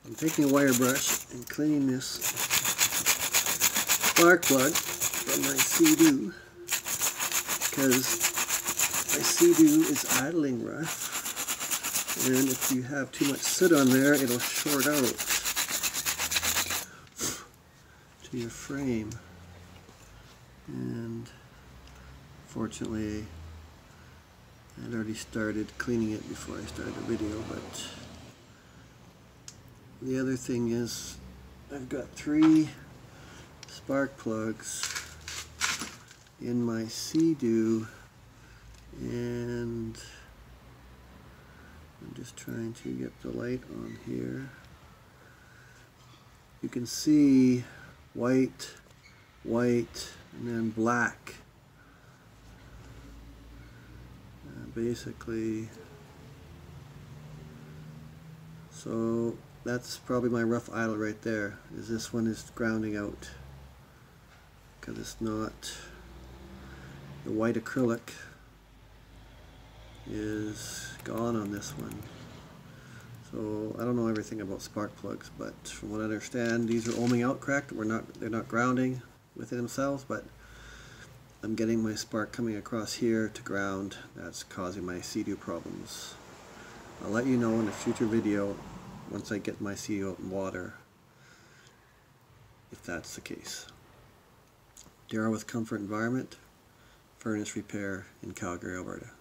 I'm taking a wire brush and cleaning this spark plug from my Sea-Doo because my Sea-Doo is idling rough, and if you have too much soot on there, it'll short out to your frame. And fortunately, I'd already started cleaning it before I started the video, but the other thing is I've got 3 spark plugs in my Sea-Doo, and I'm just trying to get the light on here. You can see white, white, and then black. Basically, so that's probably my rough idle right there. Is this one is grounding out because it's not, the white acrylic is gone on this one. So I don't know everything about spark plugs, but from what I understand, these are ohming out correct. They're not grounding within themselves, but I'm getting my spark coming across here to ground. That's causing my Sea-Doo problems. I'll let you know in a future video once I get my Sea-Doo out in water if that's the case. Daryl with Comfort Environment, Furnace Repair in Calgary, Alberta.